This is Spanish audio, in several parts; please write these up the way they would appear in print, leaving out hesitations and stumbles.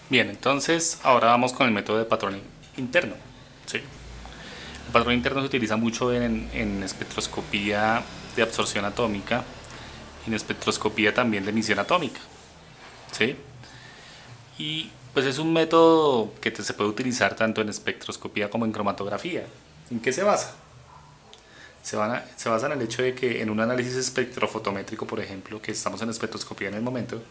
Bien, entonces ahora vamos con el método de patrón interno. ¿Sí? El patrón interno se utiliza mucho en espectroscopía de absorción atómica y en espectroscopía también de emisión atómica. ¿Sí? Y pues es un método que se puede utilizar tanto en espectroscopía como en cromatografía. ¿En qué se basa? Se basa en el hecho de que en un análisis espectrofotométrico, por ejemplo, que estamos en espectroscopía en el momento,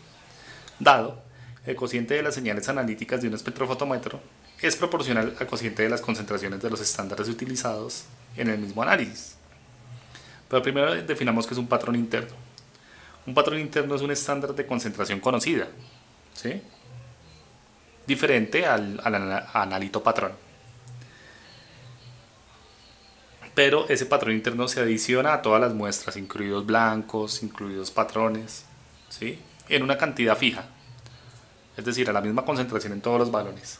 dado, el cociente de las señales analíticas de un espectrofotómetro es proporcional al cociente de las concentraciones de los estándares utilizados en el mismo análisis. Pero primero definamos qué es un patrón interno. Un patrón interno es un estándar de concentración conocida, ¿sí? Diferente al analito patrón. Pero ese patrón interno se adiciona a todas las muestras, incluidos blancos, incluidos patrones, ¿sí? En una cantidad fija, es decir, a la misma concentración en todos los balones.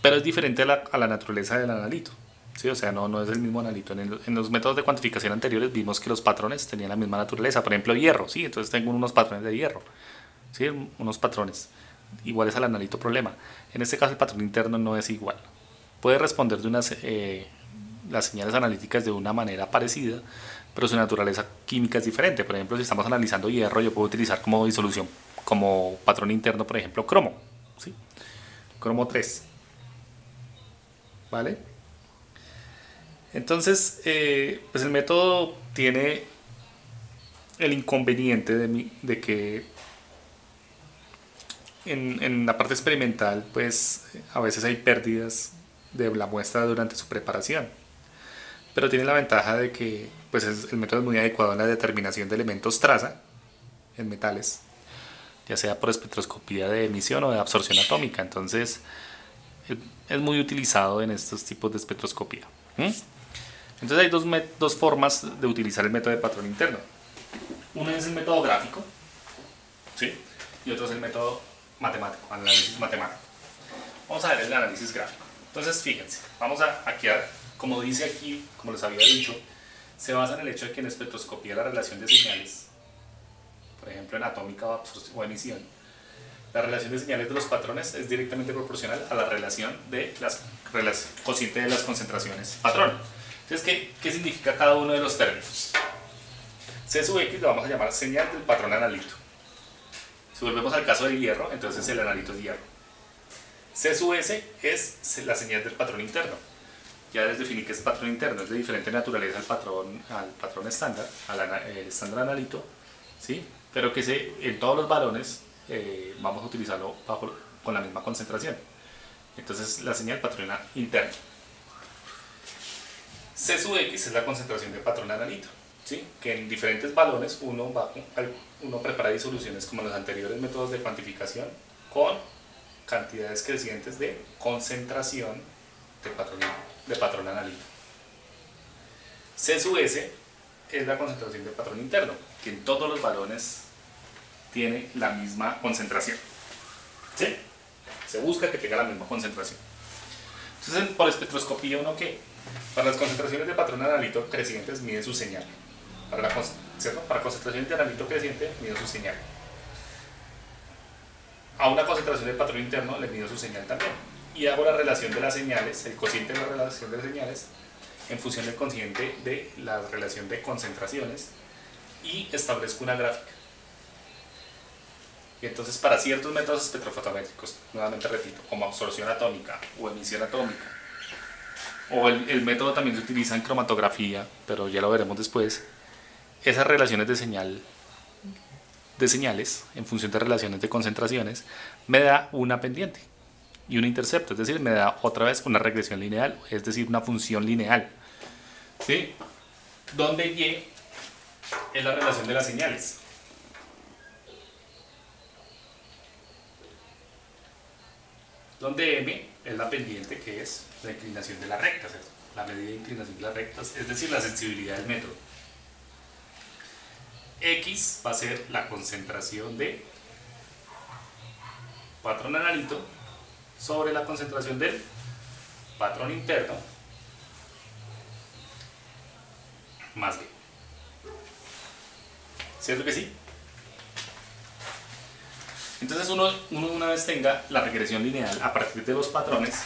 Pero es diferente a la naturaleza del analito. ¿Sí? O sea, no es el mismo analito. En los métodos de cuantificación anteriores vimos que los patrones tenían la misma naturaleza. Por ejemplo, hierro, ¿sí? Entonces tengo unos patrones de hierro, ¿sí? Unos patrones iguales al analito problema. En este caso el patrón interno no es igual. Puede responder las señales analíticas de una manera parecida, pero su naturaleza química es diferente. Por ejemplo, si estamos analizando hierro, yo puedo utilizar como disolución, como patrón interno, por ejemplo, cromo, ¿sí? Cromo 3, ¿vale? Entonces, pues el método tiene el inconveniente de que en la parte experimental, pues a veces hay pérdidas de la muestra durante su preparación. Pero tiene la ventaja de que pues el método es muy adecuado en la determinación de elementos traza en metales, ya sea por espectroscopía de emisión o de absorción atómica. Entonces, es muy utilizado en estos tipos de espectroscopía. ¿Mm? Entonces hay dos formas de utilizar el método de patrón interno. Uno es el método gráfico, ¿sí? Y otro es el método matemático, análisis matemático. Vamos a ver el análisis gráfico. Entonces, fíjense, vamos a quedar, como dice aquí, como les había dicho, se basa en el hecho de que en espectroscopía la relación de señales, por ejemplo en atómica o emisión, la relación de señales de los patrones es directamente proporcional a la relación de las cociente de las concentraciones patrón. Entonces, ¿qué significa cada uno de los términos? C sub X lo vamos a llamar señal del patrón analito. Si volvemos al caso del hierro, entonces el analito es hierro. C sub S es la señal del patrón interno. Ya les definí que es patrón interno, es de diferente naturaleza al patrón estándar, al estándar analito, ¿sí? Pero que en todos los balones vamos a utilizarlo con la misma concentración. Entonces la señal patrón interno. C sub X es la concentración de patrón analito, ¿sí? Que en diferentes balones uno prepara disoluciones como los anteriores métodos de cuantificación con cantidades crecientes de concentración de patrón analito. C sub S es la concentración de patrón interno, que en todos los balones tiene la misma concentración. ¿Sí? Se busca que tenga la misma concentración. Entonces, por espectroscopía, ¿uno qué? Para las concentraciones de patrón analito crecientes mide su señal. Para concentraciones de analito creciente mide su señal. A una concentración de patrón interno le mido su señal también. Y hago la relación de las señales, el cociente de la relación de las señales, en función del cociente de la relación de concentraciones y establezco una gráfica. Y entonces para ciertos métodos espectrofotométricos, nuevamente repito, como absorción atómica o emisión atómica, o el método también se utiliza en cromatografía, pero ya lo veremos después, esas relaciones de señales en función de relaciones de concentraciones me da una pendiente y un intercepto, es decir, me da otra vez una regresión lineal, es decir, una función lineal, ¿sí? Donde Y es la relación de las señales. Donde M es la pendiente, que es la inclinación de la recta, ¿cierto? La medida de inclinación de las rectas, es decir, la sensibilidad del método. X va a ser la concentración de patrón analito sobre la concentración del patrón interno más B. ¿Cierto que sí? Entonces uno una vez tenga la regresión lineal a partir de los patrones,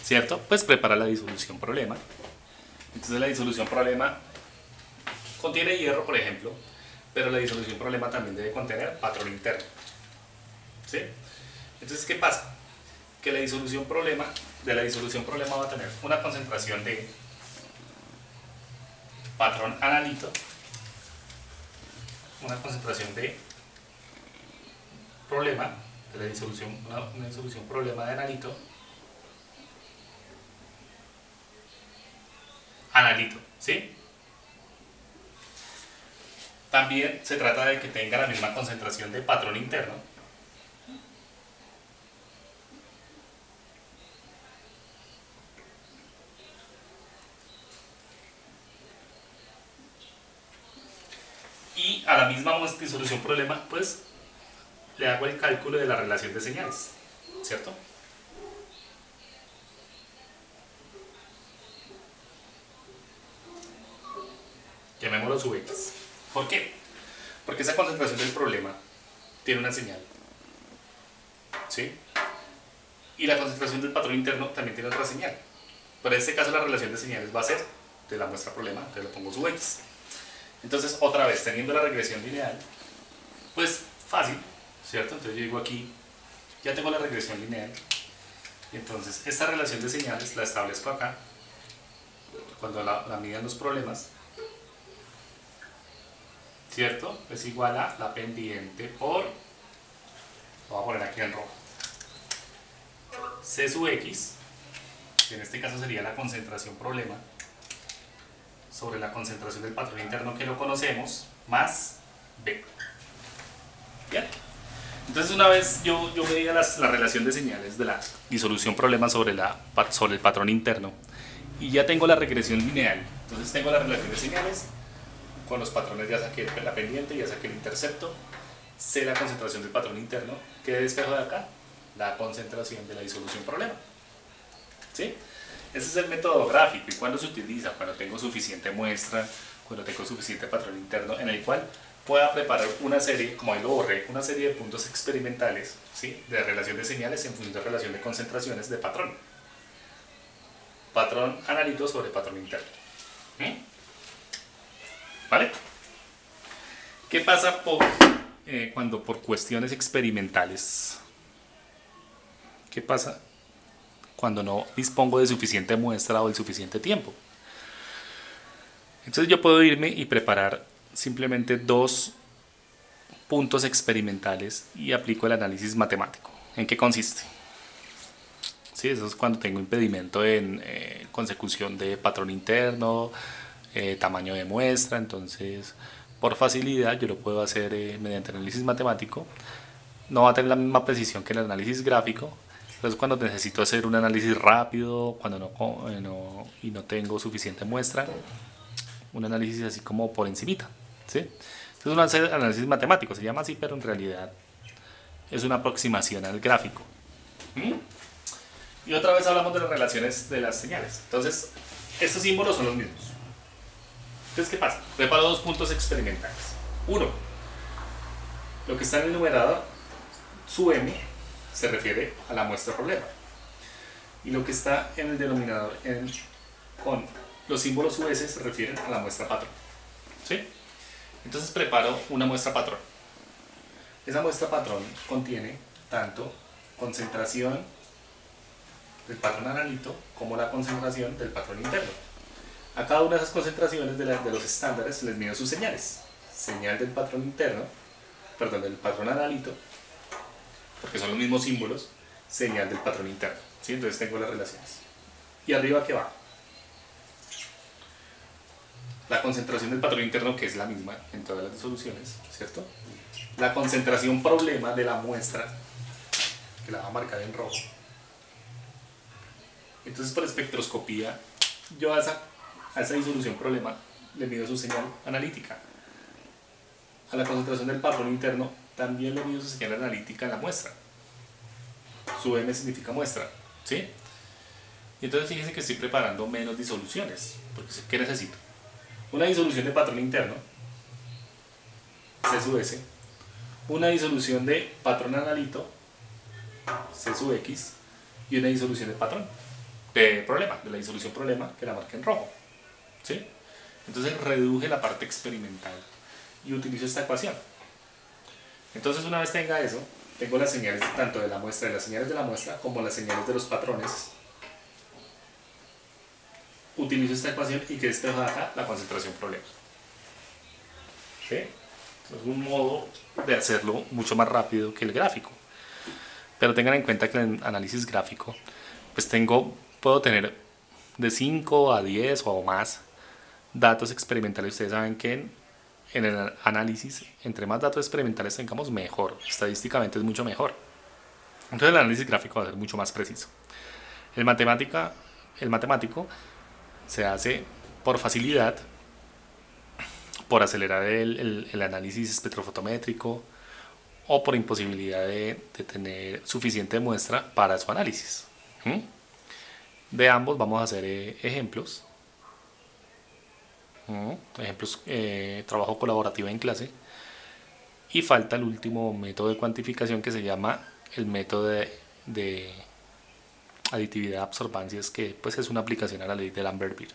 ¿cierto? Pues prepara la disolución problema. Entonces la disolución problema contiene hierro, por ejemplo, pero la disolución problema también debe contener patrón interno, ¿sí? Entonces, ¿qué pasa? Que la disolución problema va a tener una concentración de patrón analito, una concentración de problema de la disolución, una disolución problema de analito, ¿sí? También se trata de que tenga la misma concentración de patrón interno, y a la misma disolución problema, pues le hago el cálculo de la relación de señales, ¿cierto? Llamémoslo sub X. ¿Por qué? Porque esa concentración del problema tiene una señal, ¿sí? Y la concentración del patrón interno también tiene otra señal. Pero en este caso la relación de señales va a ser de la muestra problema, entonces lo pongo sub X. Entonces, otra vez, teniendo la regresión lineal, pues fácil, ¿cierto? Entonces yo digo aquí, ya tengo la regresión lineal, y entonces esta relación de señales la establezco acá, cuando la midan los problemas, ¿cierto? Es igual a la pendiente por, lo voy a poner aquí en rojo, C sub X, que en este caso sería la concentración problema, sobre la concentración del patrón interno que lo conocemos, más B. ¿Bien? Entonces una vez yo medía la relación de señales de la disolución problema sobre el patrón interno, y ya tengo la regresión lineal, entonces tengo la relación de señales, con los patrones ya saqué la pendiente, ya saqué el intercepto, sé la concentración del patrón interno, ¿qué despejo de acá? La concentración de la disolución problema. ¿Sí? Ese es el método gráfico. ¿Y cuándo se utiliza? Cuando tengo suficiente muestra, cuando tengo suficiente patrón interno en el cual pueda preparar una serie, como ahí lo borré, una serie de puntos experimentales, ¿sí? De relación de señales en función de relación de concentraciones de patrón. Patrón analito sobre patrón interno. ¿Vale? ¿Qué pasa cuando por cuestiones experimentales? ¿Qué pasa cuando no dispongo de suficiente muestra o de suficiente tiempo? Entonces yo puedo irme y preparar simplemente 2 puntos experimentales y aplico el análisis matemático. ¿En qué consiste? Sí, eso es cuando tengo impedimento en consecución de patrón interno, tamaño de muestra. Entonces por facilidad yo lo puedo hacer mediante análisis matemático. No va a tener la misma precisión que el análisis gráfico. Entonces cuando necesito hacer un análisis rápido, cuando no tengo suficiente muestra, un análisis así como por encimita, ¿sí? Entonces un análisis matemático se llama así, pero en realidad es una aproximación al gráfico. Y otra vez hablamos de las relaciones de las señales. Entonces estos símbolos son los mismos. Entonces, ¿qué pasa? Preparo 2 puntos experimentales. Uno, lo que está en el numerador, su m, se refiere a la muestra problema. Y lo que está en el denominador con los símbolos US se refieren a la muestra patrón. ¿Sí? Entonces preparo una muestra patrón. Esa muestra patrón contiene tanto concentración del patrón analito como la concentración del patrón interno. A cada una de esas concentraciones de los estándares les mido sus señales. Señal del patrón interno, perdón, del patrón analito, porque son los mismos símbolos, señal del patrón interno. ¿Sí? Entonces tengo las relaciones. ¿Y arriba qué va? La concentración del patrón interno, que es la misma en todas las disoluciones, ¿cierto? La concentración problema de la muestra, que la va a marcar en rojo. Entonces por espectroscopía, yo a esa disolución problema le mido su señal analítica. A la concentración del patrón interno también le mido su señal analítica en la muestra. Su m significa muestra, ¿sí? Y entonces fíjense que estoy preparando menos disoluciones, porque ¿qué necesito? Una disolución de patrón interno, C sub S, una disolución de patrón analito, C sub X, y una disolución de patrón, de problema, de la disolución problema que la marqué en rojo. ¿Sí? Entonces reduje la parte experimental y utilizo esta ecuación. Entonces una vez tenga eso, tengo las señales tanto de la muestra, de las señales de la muestra, como las señales de los patrones. Utilizo esta ecuación y que esté acá la concentración problema. ¿Sí? Es un modo de hacerlo mucho más rápido que el gráfico. Pero tengan en cuenta que en el análisis gráfico, pues puedo tener de 5 a 10 o más datos experimentales. Ustedes saben que en el análisis, entre más datos experimentales tengamos, mejor. Estadísticamente es mucho mejor. Entonces el análisis gráfico va a ser mucho más preciso. El matemático se hace por facilidad, por acelerar el análisis espectrofotométrico o por imposibilidad de tener suficiente muestra para su análisis. De ambos vamos a hacer ejemplos. Ejemplos, trabajo colaborativo en clase. Y falta el último método de cuantificación que se llama el método de aditividad de absorbancias, que pues es una aplicación a la ley de Lambert-Beer.